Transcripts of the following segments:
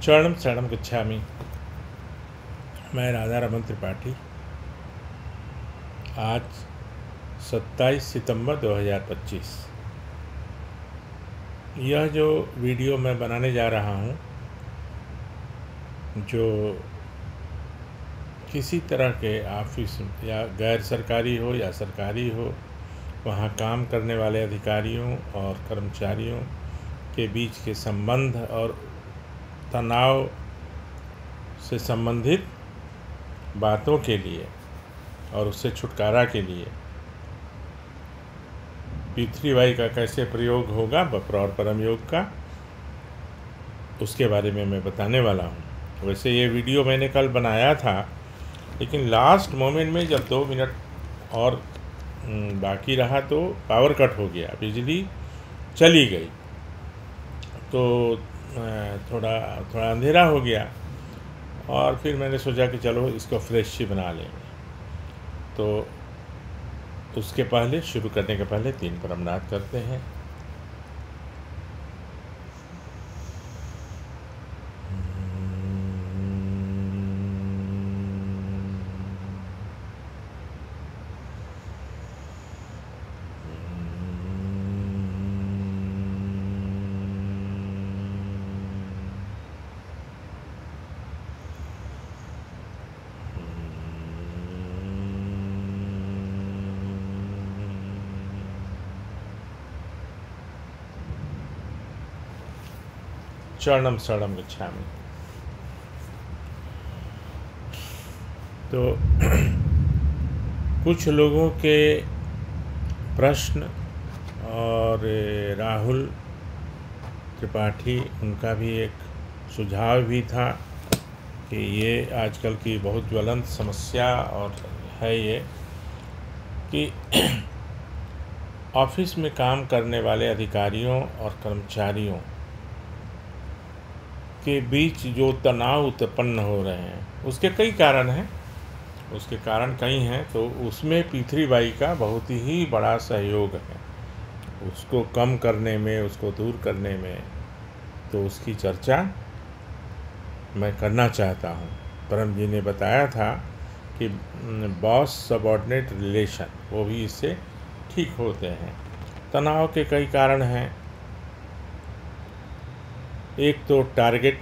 चरणम शरणम गच्छामि। मैं राधा रमन त्रिपाठी। आज 27 सितंबर 2025। यह जो वीडियो मैं बनाने जा रहा हूँ, जो किसी तरह के ऑफिस या गैर सरकारी हो या सरकारी हो, वहाँ काम करने वाले अधिकारियों और कर्मचारियों के बीच के संबंध और तनाव से संबंधित बातों के लिए और उससे छुटकारा के लिए P3Y का कैसे प्रयोग होगा, बपर और परम योग का, उसके बारे में मैं बताने वाला हूँ। वैसे ये वीडियो मैंने कल बनाया था, लेकिन लास्ट मोमेंट में जब 2 मिनट और बाकी रहा तो पावर कट हो गया, बिजली चली गई, तो थोड़ा अंधेरा हो गया और फिर मैंने सोचा कि चलो इसको फ्रेश ही बना लेंगे। तो उसके पहले, शुरू करने के पहले 3 प्रणाम करते हैं। चरणम शरणम गच्छामि। तो कुछ लोगों के प्रश्न और राहुल त्रिपाठी, उनका भी एक सुझाव भी था कि ये आजकल की बहुत ज्वलंत समस्या और है ये कि ऑफिस में काम करने वाले अधिकारियों और कर्मचारियों के बीच जो तनाव उत्पन्न हो रहे हैं, उसके कई कारण हैं। उसके कारण कई हैं, तो उसमें P3Y का बहुत ही बड़ा सहयोग है उसको कम करने में, उसको दूर करने में। तो उसकी चर्चा मैं करना चाहता हूँ। परम जी ने बताया था कि बॉस सबऑर्डिनेट रिलेशन, वो भी इससे ठीक होते हैं। तनाव के कई कारण हैं। एक तो टारगेट,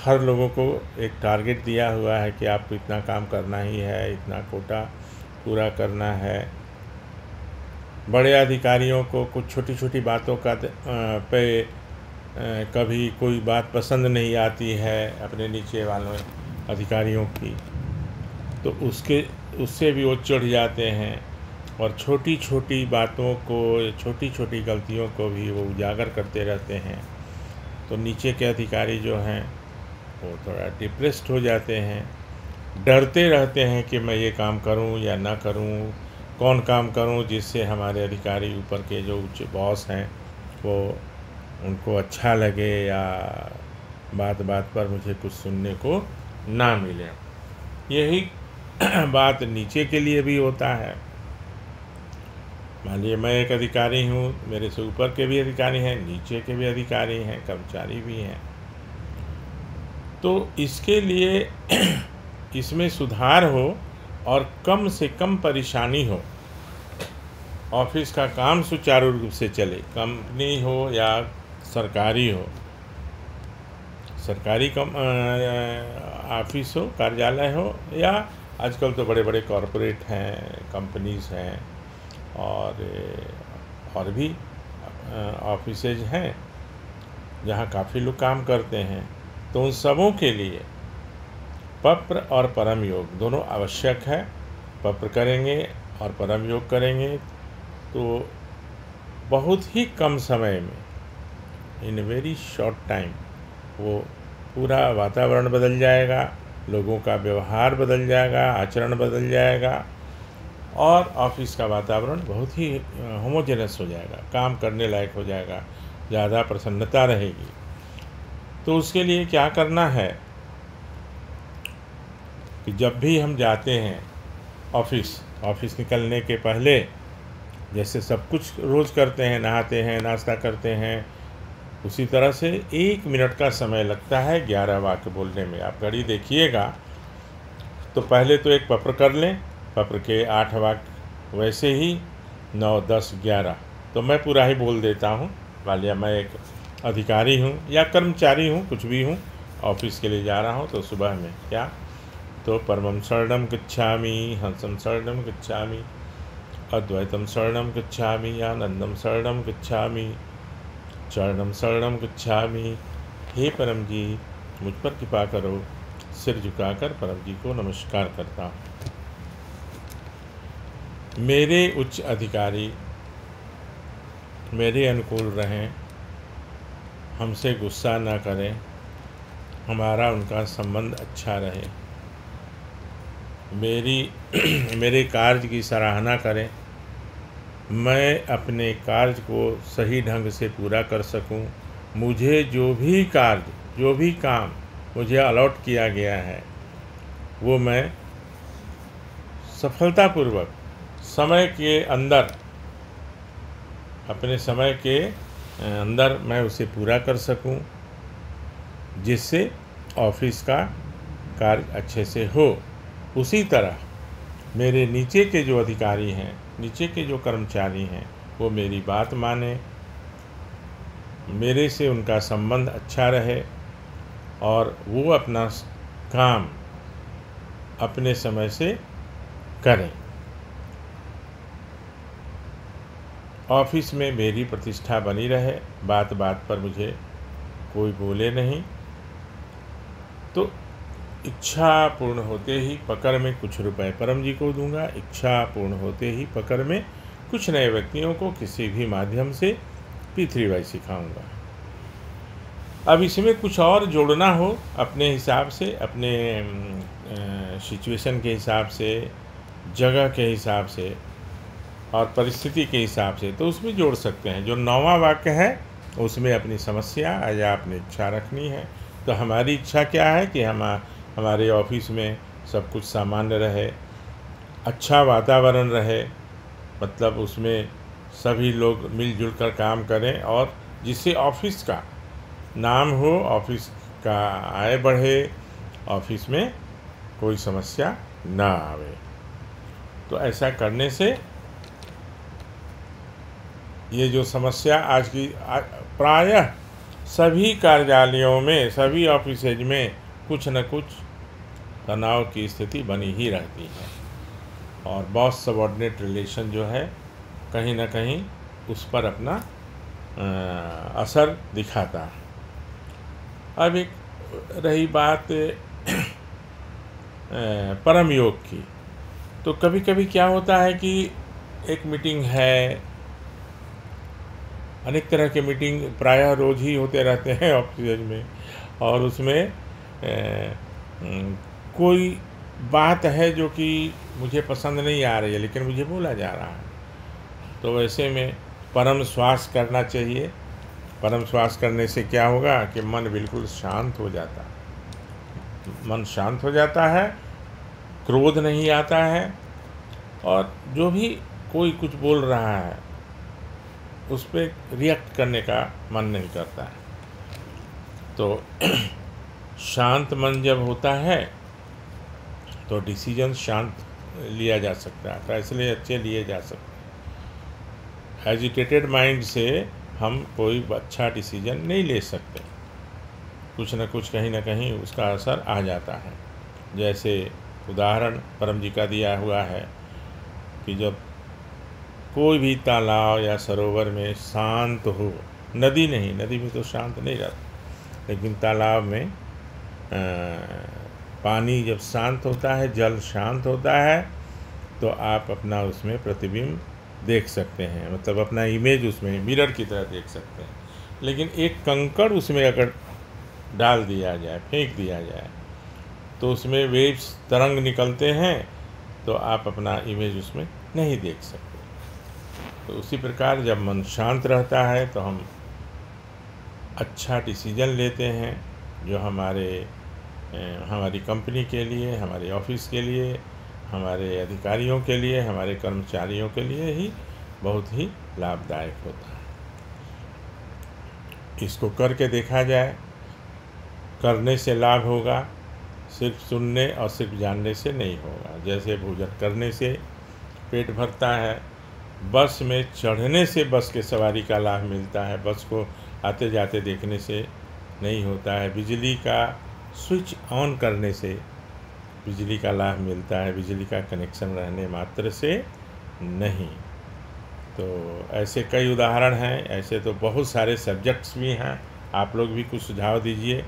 हर लोगों को एक टारगेट दिया हुआ है कि आपको इतना काम करना ही है, इतना कोटा पूरा करना है। बड़े अधिकारियों को कुछ छोटी छोटी बातों का पे कभी कोई बात पसंद नहीं आती है अपने नीचे वालों अधिकारियों की, तो उससे भी वो चिढ़ जाते हैं और छोटी छोटी बातों को, छोटी छोटी गलतियों को भी वो उजागर करते रहते हैं। तो नीचे के अधिकारी जो हैं वो थोड़ा डिप्रेस्ड हो जाते हैं, डरते रहते हैं कि मैं ये काम करूं या ना करूं, कौन काम करूं जिससे हमारे अधिकारी ऊपर के जो उच्च बॉस हैं वो उनको अच्छा लगे या बात बात पर मुझे कुछ सुनने को ना मिले। यही बात नीचे के लिए भी होता है। मान लीजिए मैं एक अधिकारी हूँ, मेरे से ऊपर के भी अधिकारी हैं, नीचे के भी अधिकारी हैं, कर्मचारी भी हैं। तो इसके लिए इसमें सुधार हो और कम से कम परेशानी हो, ऑफिस का काम सुचारू रूप से चले, कंपनी हो या सरकारी हो, सरकारी ऑफिस हो, कार्यालय हो, या आजकल तो बड़े बड़े कॉरपोरेट हैं, कंपनीज़ हैं और भी ऑफिसेज हैं जहाँ काफ़ी लोग काम करते हैं। तो उन सबों के लिए पप्र और परम योग दोनों आवश्यक है। पप्र करेंगे और परम योग करेंगे तो बहुत ही कम समय में, इन वेरी शॉर्ट टाइम, वो पूरा वातावरण बदल जाएगा, लोगों का व्यवहार बदल जाएगा, आचरण बदल जाएगा और ऑफिस का वातावरण बहुत ही होमोजेनस हो जाएगा, काम करने लायक हो जाएगा, ज़्यादा प्रसन्नता रहेगी। तो उसके लिए क्या करना है कि जब भी हम जाते हैं ऑफिस निकलने के पहले, जैसे सब कुछ रोज़ करते हैं, नहाते हैं, नाश्ता करते हैं, उसी तरह से 1 मिनट का समय लगता है 11 वाक्य बोलने में। आप घड़ी देखिएगा तो पहले तो एक पप्र कर लें, पप्र के 8 वाक्य, वैसे ही 9, 10, 11 तो मैं पूरा ही बोल देता हूँ। मान लिया मैं एक अधिकारी हूँ या कर्मचारी हूँ, कुछ भी हूँ, ऑफिस के लिए जा रहा हूँ, तो सुबह में क्या, तो परमं शरणं गच्छामि, हंसं शरणं गच्छामि, अद्वैतम शरणं गच्छामि, आनंदम शरणं गच्छामि, चरणम शरणं गच्छामि। हे परम जी, मुझ पर कृपा करो। सिर झुकाकर परम जी को नमस्कार करता हूँ। मेरे उच्च अधिकारी मेरे अनुकूल रहें, हमसे गुस्सा ना करें, हमारा उनका संबंध अच्छा रहे, मेरे कार्य की सराहना करें, मैं अपने कार्य को सही ढंग से पूरा कर सकूं, मुझे जो भी कार्य, जो भी काम मुझे अलॉट किया गया है वो मैं सफलतापूर्वक समय के अंदर, अपने समय के अंदर मैं उसे पूरा कर सकूं, जिससे ऑफिस का कार्य अच्छे से हो। उसी तरह मेरे नीचे के जो अधिकारी हैं, नीचे के जो कर्मचारी हैं, वो मेरी बात माने, मेरे से उनका संबंध अच्छा रहे और वो अपना काम अपने समय से करें। ऑफिस में मेरी प्रतिष्ठा बनी रहे, बात बात पर मुझे कोई बोले नहीं, तो इच्छा पूर्ण होते ही पकड़ में कुछ रुपए परम जी को दूंगा, इच्छा पूर्ण होते ही पकड़ में कुछ नए व्यक्तियों को किसी भी माध्यम से P3Y सिखाऊंगा। अब इसमें कुछ और जोड़ना हो अपने हिसाब से, अपने सिचुएशन के हिसाब से, जगह के हिसाब से और परिस्थिति के हिसाब से, तो उसमें जोड़ सकते हैं। जो 9वां वाक्य है उसमें अपनी समस्या या अपनी इच्छा रखनी है। तो हमारी इच्छा क्या है कि हमारे ऑफिस में सब कुछ सामान्य रहे, अच्छा वातावरण रहे, मतलब उसमें सभी लोग मिलजुल कर काम करें और जिससे ऑफिस का नाम हो, ऑफिस का आय बढ़े, ऑफिस में कोई समस्या ना आवे। तो ऐसा करने से ये जो समस्या आज की प्रायः सभी कार्यालयों में, सभी ऑफिसेज में कुछ न कुछ तनाव की स्थिति बनी ही रहती है और बॉस सबऑर्डिनेट रिलेशन जो है कहीं ना कहीं उस पर अपना असर दिखाता है। अब एक रही बात परम योग की, तो कभी कभी क्या होता है कि एक मीटिंग है, अनेक तरह के मीटिंग प्रायः रोज ही होते रहते हैं ऑफिस में, और उसमें कोई बात है जो कि मुझे पसंद नहीं आ रही है लेकिन मुझे बोला जा रहा है, तो वैसे में परम श्वास करना चाहिए। परम श्वास करने से क्या होगा कि मन बिल्कुल शांत हो जाता है, मन शांत हो जाता है, क्रोध नहीं आता है और जो भी कोई कुछ बोल रहा है उस पर रिएक्ट करने का मन नहीं करता है। तो शांत मन जब होता है तो डिसीजन शांत लिया जा सकता है, फैसले अच्छे लिए जा सकते हैं। एजिटेटेड माइंड से हम कोई अच्छा डिसीजन नहीं ले सकते, कुछ न कुछ कहीं ना कहीं उसका असर आ जाता है। जैसे उदाहरण परम जी का दिया हुआ है कि जब कोई भी तालाब या सरोवर में शांत हो, नदी नहीं, नदी में तो शांत नहीं रहता, लेकिन तालाब में पानी जब शांत होता है, जल शांत होता है, तो आप अपना उसमें प्रतिबिंब देख सकते हैं, मतलब अपना इमेज उसमें मिरर की तरह देख सकते हैं। लेकिन एक कंकड़ उसमें अगर डाल दिया जाए, फेंक दिया जाए, तो उसमें वेव्स, तरंग निकलते हैं, तो आप अपना इमेज उसमें नहीं देख सकते। तो उसी प्रकार जब मन शांत रहता है तो हम अच्छा डिसीजन लेते हैं, जो हमारी कंपनी के लिए, हमारे ऑफिस के लिए, हमारे अधिकारियों के लिए, हमारे कर्मचारियों के लिए ही बहुत ही लाभदायक होता है। इसको करके देखा जाए। करने से लाभ होगा, सिर्फ सुनने और सिर्फ जानने से नहीं होगा। जैसे भोजन करने से पेट भरता है, बस में चढ़ने से बस के सवारी का लाभ मिलता है, बस को आते जाते देखने से नहीं होता है। बिजली का स्विच ऑन करने से बिजली का लाभ मिलता है, बिजली का कनेक्शन रहने मात्र से नहीं। तो ऐसे कई उदाहरण हैं, ऐसे तो बहुत सारे सब्जेक्ट्स भी हैं। आप लोग भी कुछ सुझाव दीजिए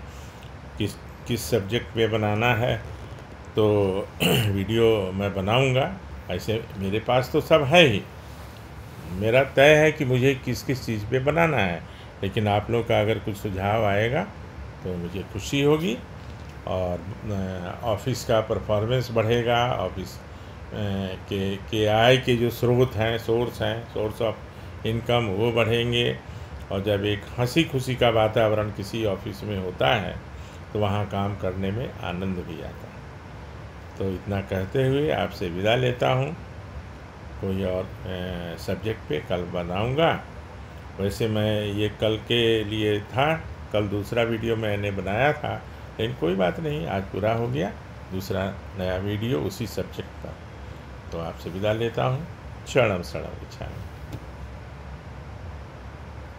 किस सब्जेक्ट पे बनाना है, तो वीडियो मैं बनाऊंगा। ऐसे मेरे पास तो सब है ही, मेरा तय है कि मुझे किस किस चीज़ पे बनाना है, लेकिन आप लोग का अगर कुछ सुझाव आएगा तो मुझे खुशी होगी और ऑफिस का परफॉर्मेंस बढ़ेगा। ऑफिस के आय के जो स्रोत हैं, सोर्स ऑफ इनकम, वो बढ़ेंगे। और जब एक हंसी खुशी का वातावरण किसी ऑफिस में होता है तो वहाँ काम करने में आनंद भी आता है। तो इतना कहते हुए आपसे विदा लेता हूँ। कोई और सब्जेक्ट पे कल बनाऊँगा। वैसे मैं ये कल के लिए था, कल दूसरा वीडियो मैंने बनाया था, लेकिन कोई बात नहीं, आज पूरा हो गया दूसरा नया वीडियो उसी सब्जेक्ट पर। तो आपसे विदा लेता हूँ। शरणम शरणम गच्छामि।